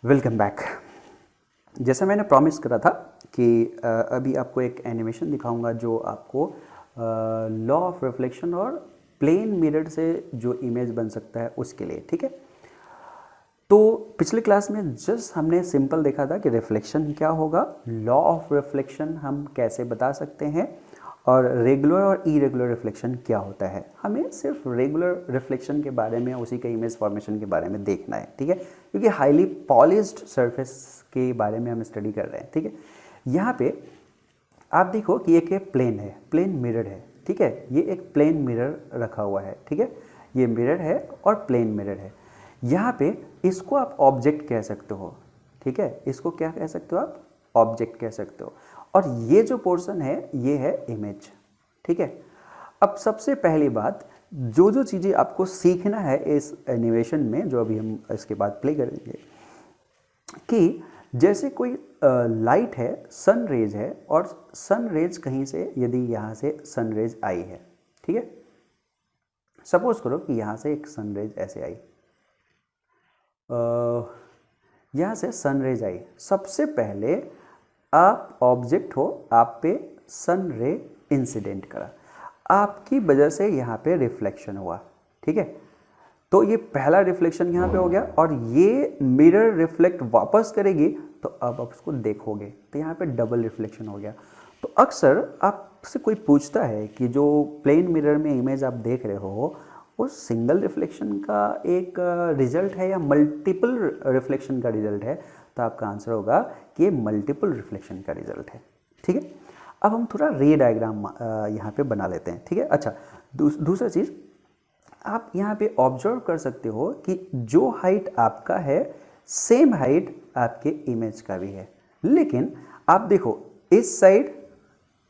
Welcome back. जैसा मैंने promise करा था कि अभी आपको एक एनिमेशन दिखाऊंगा जो आपको लॉ ऑफ रिफ्लेक्शन और प्लेन मिरर से जो इमेज बन सकता है उसके लिए, ठीक है। तो पिछले क्लास में जस्ट हमने सिंपल देखा था कि रिफ्लेक्शन क्या होगा, लॉ ऑफ रिफ्लेक्शन हम कैसे बता सकते हैं और रेगुलर और इरेगुलर रिफ्लेक्शन क्या होता है। हमें सिर्फ रेगुलर रिफ्लेक्शन के बारे में, उसी के इमेज फॉर्मेशन के बारे में देखना है, ठीक है, क्योंकि हाईली पॉलिश्ड सरफेस के बारे में हम स्टडी कर रहे हैं, ठीक है। यहाँ पे आप देखो कि एक प्लेन है, प्लेन मिरर है, ठीक है। ये एक प्लेन मिरर रखा हुआ है, ठीक है। ये मिरर है और प्लेन मिरर है। यहाँ पे इसको आप ऑब्जेक्ट कह सकते हो, ठीक है। इसको क्या कह सकते हो आप? ऑब्जेक्ट कह सकते हो। और ये जो पोर्शन है ये है इमेज, ठीक है। अब सबसे पहली बात, जो जो चीज़ें आपको सीखना है इस एनिमेशन में, जो अभी हम इसके बाद प्ले करेंगे, कि जैसे कोई लाइट है, सन रेज है, और सन रेज कहीं से, यदि यहाँ से सन रेज आई है, ठीक है। सपोज करो कि यहाँ से एक सन रेज ऐसे आई, यहाँ से सन रेज आई। सबसे पहले आप ऑब्जेक्ट हो, आप पे सन रे इंसिडेंट करा, आपकी वजह से यहाँ पे रिफ्लेक्शन हुआ, ठीक है। तो ये पहला रिफ्लेक्शन यहाँ पे हो गया और ये मिरर रिफ्लेक्ट वापस करेगी, तो अब आप उसको देखोगे तो यहाँ पे डबल रिफ्लेक्शन हो गया। तो अक्सर आपसे कोई पूछता है कि जो प्लेन मिरर में इमेज आप देख रहे हो वो सिंगल रिफ्लेक्शन का एक रिजल्ट है या मल्टीपल रिफ्लेक्शन का रिजल्ट है, तो आपका आंसर होगा कि ये मल्टीपल रिफ्लेक्शन का रिजल्ट है, ठीक है। अब हम थोड़ा रे डायग्राम यहाँ पे बना लेते हैं, ठीक है। अच्छा, दूसरा चीज़ आप यहाँ पे ऑब्जर्व कर सकते हो कि जो हाइट आपका है सेम हाइट आपके इमेज का भी है, लेकिन आप देखो इस साइड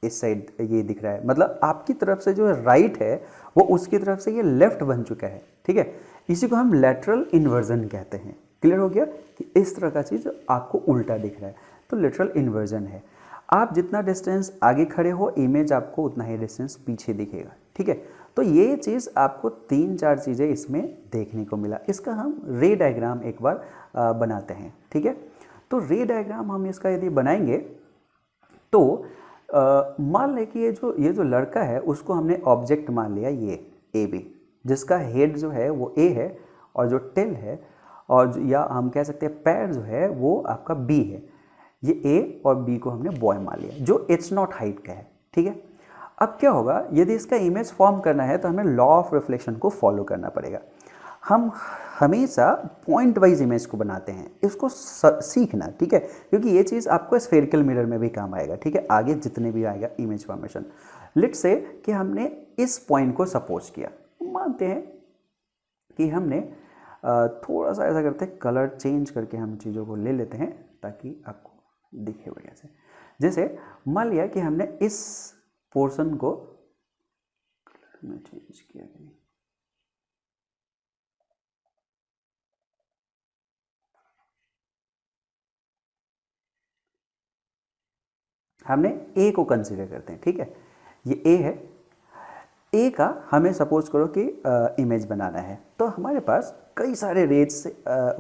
ये दिख रहा है, मतलब आपकी तरफ से जो राइट है वो उसकी तरफ से ये लेफ्ट बन चुका है, ठीक है। इसी को हम लेटरल इन्वर्जन कहते हैं। क्लियर हो गया कि इस तरह का चीज़ आपको उल्टा दिख रहा है, तो लेटरल इन्वर्जन है। आप जितना डिस्टेंस आगे खड़े हो, इमेज आपको उतना ही डिस्टेंस पीछे दिखेगा, ठीक है। तो ये चीज़ आपको 3-4 चीज़ें इसमें देखने को मिला। इसका हम रे डायग्राम एक बार बनाते हैं, ठीक है। तो रे डायग्राम हम इसका यदि बनाएंगे तो मान लें कि ये जो लड़का है उसको हमने ऑब्जेक्ट मान लिया, ये ए बी, जिसका हेड जो है वो ए है और जो टेल है, और या हम कह सकते हैं पैर जो है वो आपका बी है। ये ए और बी को हमने बॉय मान लिया जो h0 हाइट का है, ठीक है। अब क्या होगा, यदि इसका इमेज फॉर्म करना है तो हमें लॉ ऑफ रिफ्लेक्शन को फॉलो करना पड़ेगा। हम हमेशा पॉइंट वाइज इमेज को बनाते हैं, इसको सीखना, ठीक है, क्योंकि ये चीज़ आपको स्फेरिकल मिरर में भी काम आएगा, ठीक है। आगे जितने भी आएगा इमेज फॉर्मेशन, लेट्स से कि हमने इस पॉइंट को सपोज किया, मानते हैं कि हमने थोड़ा सा ऐसा करते हैं, कलर चेंज करके हम चीज़ों को ले लेते हैं ताकि आपको दिखे बढ़िया से। जैसे मान लिया कि हमने इस पोर्शन को चेंज किया, हमने ए को कंसीडर करते हैं, ठीक है। ये ए है, ए का हमें सपोज करो कि इमेज बनाना है, तो हमारे पास कई सारे रेज से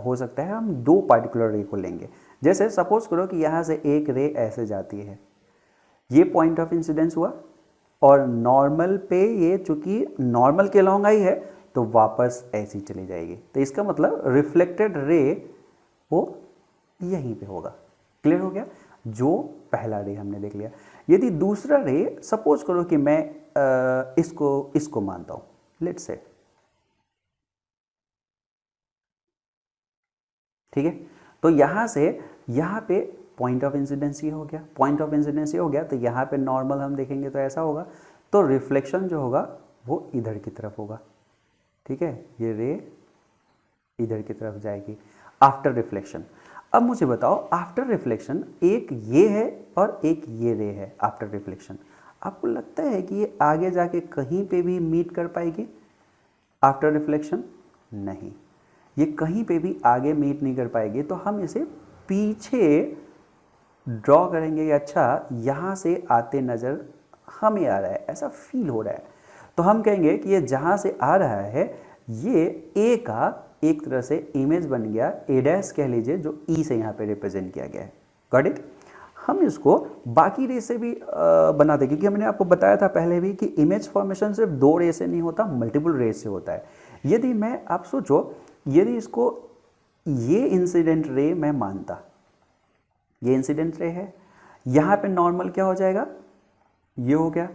हो सकता है, हम 2 पार्टिकुलर रे को लेंगे। जैसे सपोज करो कि यहाँ से एक रे ऐसे जाती है, ये पॉइंट ऑफ इंसिडेंस हुआ, और नॉर्मल पे ये चूंकि नॉर्मल के लॉन्ग आई है तो वापस ऐसी चली जाएगी, तो इसका मतलब रिफ्लेक्टेड रे वो यहीं पे होगा। क्लियर हो गया? जो पहला रे हमने देख लिया। यदि दूसरा रे, सपोज करो कि मैं इसको मानता हूं, लेट्स से, ठीक है। तो यहां से यहां पे पॉइंट ऑफ इंसिडेंस ये हो गया, पॉइंट ऑफ इंसिडेंस ये हो गया, तो यहाँ पे नॉर्मल हम देखेंगे तो ऐसा होगा, तो रिफ्लेक्शन जो होगा वो इधर की तरफ होगा, ठीक है। ये रे इधर की तरफ जाएगी आफ्टर रिफ्लेक्शन। अब मुझे बताओ, आफ्टर रिफ्लेक्शन एक ये है और एक ये रे है आफ्टर रिफ्लेक्शन, आपको लगता है कि ये आगे जाके कहीं पे भी मीट कर पाएगी आफ्टर रिफ्लेक्शन? नहीं, ये कहीं पे भी आगे मीट नहीं कर पाएगी। तो हम इसे पीछे ड्रॉ करेंगे, अच्छा यहाँ से आते नज़र हमें आ रहा है, ऐसा फील हो रहा है, तो हम कहेंगे कि ये जहाँ से आ रहा है ये ए का एक तरह से इमेज बन गया ए डैश कह लीजिए, जो ई से यहाँ पे रिप्रेजेंट किया गया है। Got it. हम इसको बाकी रे से भी बनाते, क्योंकि हमने आपको बताया था पहले भी कि इमेज फॉर्मेशन सिर्फ 2 रे से नहीं होता, मल्टीपल रे से होता है। यदि मैं, आप सोचो, यदि इसको ये इंसिडेंट रे मैं मानता, ये इंसिडेंट रे है, यहाँ पे नॉर्मल क्या हो जाएगा, ये हो गया।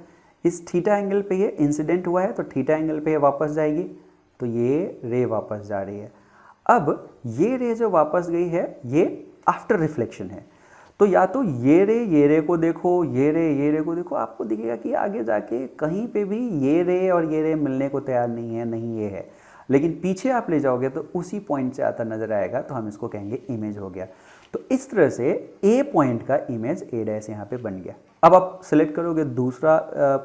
इस थीटा एंगल पे ये इंसिडेंट हुआ है तो थीटा एंगल पे ये वापस जाएगी, तो ये रे वापस जा रही है। अब ये रे जो वापस गई है ये आफ्टर रिफ्लेक्शन है, तो या तो ये रे को देखो, ये रे को देखो, आपको दिखेगा कि आगे जाके कहीं पे भी ये रे और ये रे मिलने को तैयार नहीं है, नहीं ये है। लेकिन पीछे आप ले जाओगे तो उसी पॉइंट से आता नजर आएगा, तो हम इसको कहेंगे इमेज हो गया। तो इस तरह से ए पॉइंट का इमेज ए डैश यहाँ पे बन गया। अब आप सिलेक्ट करोगे दूसरा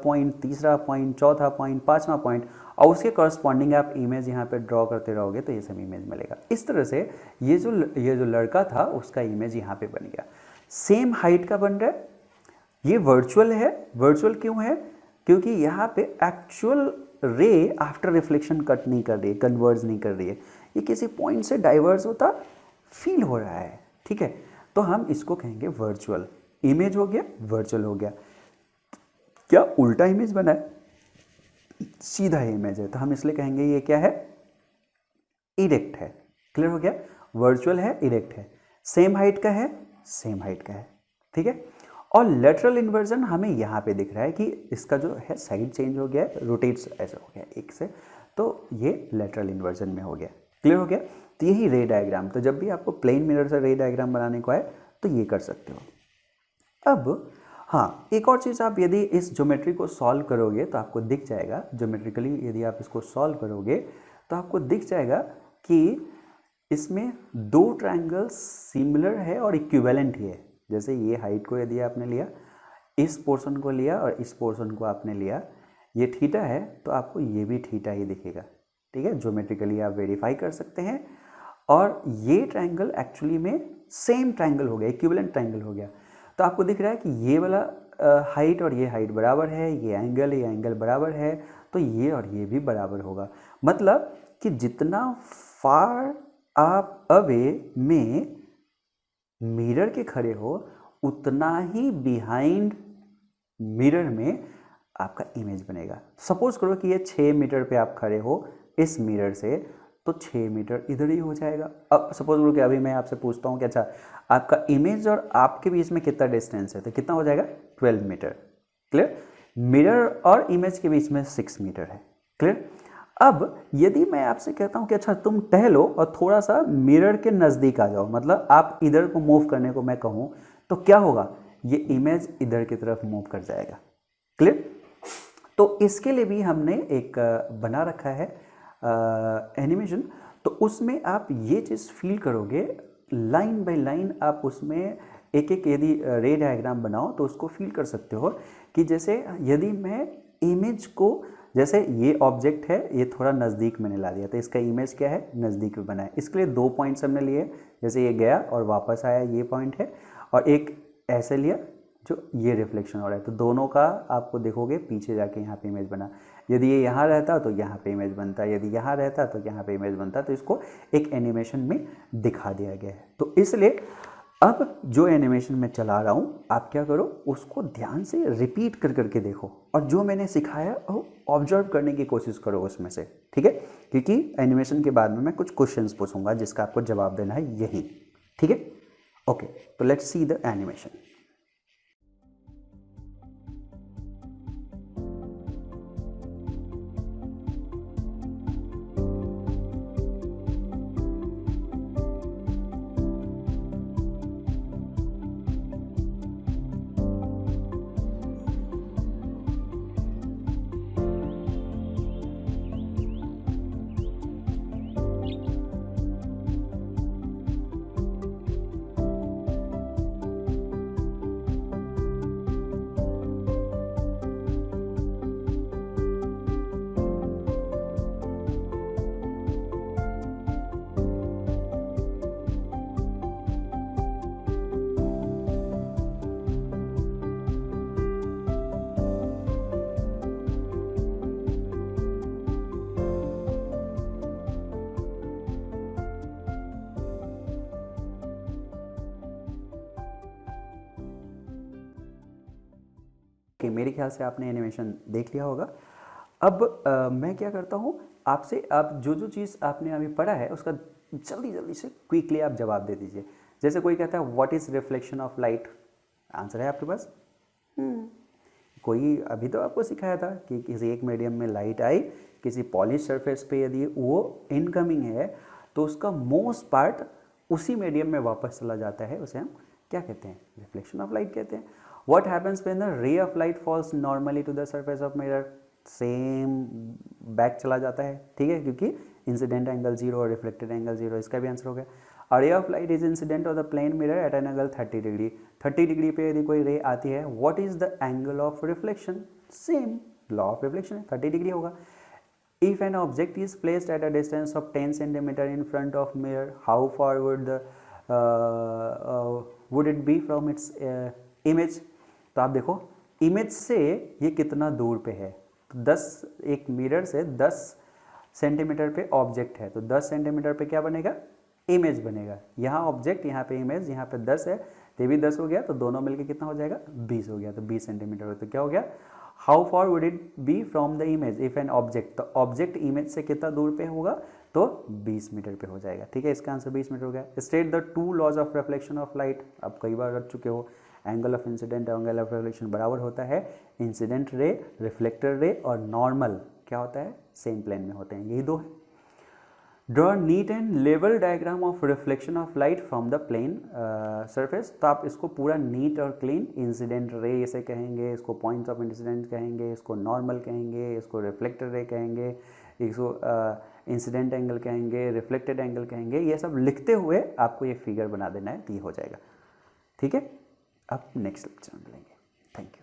पॉइंट, तीसरा पॉइंट, चौथा पॉइंट, पांचवा पॉइंट, और उसके कॉरस्पॉन्डिंग आप इमेज यहाँ पे ड्रॉ करते रहोगे तो ये सब इमेज मिलेगा। इस तरह से ये जो लड़का था उसका इमेज यहाँ पे बन गया। सेम हाइट का बन रहा है, ये वर्चुअल है। वर्चुअल क्यों है? क्योंकि यहाँ पे एक्चुअल रे आफ्टर रिफ्लेक्शन कट नहीं कर रही है, कन्वर्ज नहीं कर रही है, ये किसी पॉइंट से डाइवर्स होता फील हो रहा है। ठीक है, तो हम इसको कहेंगे वर्चुअल। इमेज हो गया, वर्चुअल हो गया। क्या उल्टा इमेज बना है? सीधा इमेज है, तो हम इसलिए कहेंगे ये क्या है, इरेक्ट है। क्लियर हो गया? वर्चुअल है, इरेक्ट है, सेम हाइट का है, सेम हाइट का है। ठीक है, और लेटरल इन्वर्जन हमें यहाँ पे दिख रहा है कि इसका जो है साइड चेंज हो गया है, रोटेट्स ऐसा हो गया एक से, तो ये लेटरल इन्वर्जन में हो गया। क्लियर हो गया? तो यही रे डायग्राम। तो जब भी आपको प्लेन मिरर से रे डायग्राम बनाने को आए तो ये कर सकते हो। अब हाँ, एक और चीज़, आप यदि इस ज्योमेट्री को सॉल्व करोगे तो आपको दिख जाएगा, ज्योमेट्रिकली यदि आप इसको सॉल्व करोगे तो आपको दिख जाएगा कि इसमें 2 ट्रायंगल्स सिमिलर है और इक्विवेलेंट ही है। जैसे ये हाइट को यदि आपने लिया, इस पोर्शन को लिया और इस पोर्शन को आपने लिया, ये थीटा है तो आपको ये भी थीटा ही दिखेगा। ठीक है, ज्योमेट्रिकली आप वेरीफाई कर सकते हैं। और ये ट्रायंगल एक्चुअली में सेम ट्रायंगल हो गया, इक्विवेलेंट ट्रायंगल हो गया। तो आपको दिख रहा है कि ये वाला हाइट और ये हाइट बराबर है, ये एंगल बराबर है, तो ये और ये भी बराबर होगा। मतलब कि जितना फार आप अवे में मिरर के खड़े हो, उतना ही बिहाइंड मिरर में आपका इमेज बनेगा। सपोज करो कि ये 6 मीटर पे आप खड़े हो इस मिरर से, तो 6 मीटर इधर ही हो जाएगा। अब सपोज करो कि अभी मैं आपसे पूछता हूँ कि अच्छा आपका इमेज और आपके बीच में कितना डिस्टेंस है, तो कितना हो जाएगा? 12 मीटर। क्लियर? मिरर और इमेज के बीच में 6 मीटर है। क्लियर? अब यदि मैं आपसे कहता हूं कि अच्छा तुम टहलो और थोड़ा सा मिरर के नज़दीक आ जाओ, मतलब आप इधर को मूव करने को मैं कहूं, तो क्या होगा? ये इमेज इधर की तरफ मूव कर जाएगा। क्लियर? तो इसके लिए भी हमने एक बना रखा है एनिमेशन, तो उसमें आप ये चीज़ फील करोगे, लाइन बाय लाइन आप उसमें एक एक यदि रे डायग्राम बनाओ तो उसको फील कर सकते हो कि जैसे यदि मैं इमेज को, जैसे ये ऑब्जेक्ट है, ये थोड़ा नज़दीक मैंने ला दिया, तो इसका इमेज क्या है? नज़दीक में बना है। इसके लिए 2 पॉइंट्स हमने लिए, जैसे ये गया और वापस आया, ये पॉइंट है, और एक ऐसे लिया जो ये रिफ्लेक्शन हो रहा है, तो दोनों का आपको देखोगे पीछे जाके यहाँ पे इमेज बना। यदि ये यहाँ रहता तो यहाँ पे इमेज बनता, यदि यहाँ रहता तो यहाँ पे इमेज बनता, तो इसको एक एनिमेशन में दिखा दिया गया है। तो इसलिए अब जो एनिमेशन मैं चला रहा हूँ, आप क्या करो, उसको ध्यान से रिपीट कर करके देखो, और जो मैंने सिखाया वो ऑब्जर्व करने की कोशिश करो उसमें से। ठीक है, क्योंकि एनिमेशन के बाद में मैं कुछ क्वेश्चंस पूछूंगा जिसका आपको जवाब देना है यही। ठीक है, ओके, तो लेट्स सी द एनिमेशन। कि मेरे ख्याल से आपने एनिमेशन देख लिया होगा। अब मैं क्या करता हूँ, आपसे आप जो चीज़ आपने अभी पढ़ा है उसका जल्दी जल्दी से क्विकली आप जवाब दे दीजिए। जैसे कोई कहता है what is reflection of light, answer है आपके पास? कोई अभी तो आपको सिखाया था कि किसी एक मीडियम में लाइट आई, किसी पॉलिश सरफेस पे यदि वो इनकमिंग है तो उसका मोस्ट पार्ट उसी मीडियम में वापस चला जाता है, उसे हम क्या कहते हैं? रिफ्लेक्शन ऑफ लाइट कहते हैं। What happens when the ray of light falls normally to the surface of mirror, same back चला जाता है, ठीक है, क्योंकि इंसिडेंट एंगल 0 और रिफ्लेक्टेड एंगल 0, इसका भी आंसर हो गया। A ray of light is incident of the plane mirror at an angle 30 degree, 30 degree पे यदि कोई रे आती है, what is the angle of reflection? Same law of reflection है, 30 डिग्री होगा। If an object is placed at a distance of 10 centimeter in front of mirror, how far would it be from its image? तो आप देखो image से ये कितना दूर पे है, तो 10, एक मिरर से 10 सेंटीमीटर पे ऑब्जेक्ट है, तो 10 सेंटीमीटर पे क्या बनेगा? इमेज बनेगा। यहाँ ऑब्जेक्ट, यहाँ पे इमेज, यहाँ पे 10 है, तो भी 10 हो गया, तो दोनों मिलके कितना हो जाएगा? 20 हो गया, तो 20 सेंटीमीटर हो, तो क्या हो गया? How far would it be from the image if an object, तो ऑब्जेक्ट इमेज से कितना दूर पे होगा? तो 20 मीटर पे हो जाएगा, ठीक है, इसका आंसर 20 मीटर हो गया। State the two laws of reflection of light, आप कई बार रख चुके हो, angle of incident angle of reflection बराबर होता है इंसिडेंट रे, रिफ्लेक्टेड रे, और नॉर्मल क्या होता है? सेम प्लेन में होते हैं, यही दो है। ड्रॉ नीट एंड लेवल diagram of reflection of light from the plane surface, तो आप इसको पूरा नीट और क्लीन, इंसिडेंट रे इसे कहेंगे, इसको पॉइंट्स ऑफ इंसिडेंट कहेंगे, इसको नॉर्मल कहेंगे, इसको रिफ्लेक्टेड रे कहेंगे, इसको इंसिडेंट एंगल कहेंगे, रिफ्लेक्टेड एंगल कहेंगे, ये सब लिखते हुए आपको ये फिगर बना देना है, तो ये हो जाएगा, ठीक है। अब नेक्स्ट लेक्चर में मिलेंगे, थैंक यू।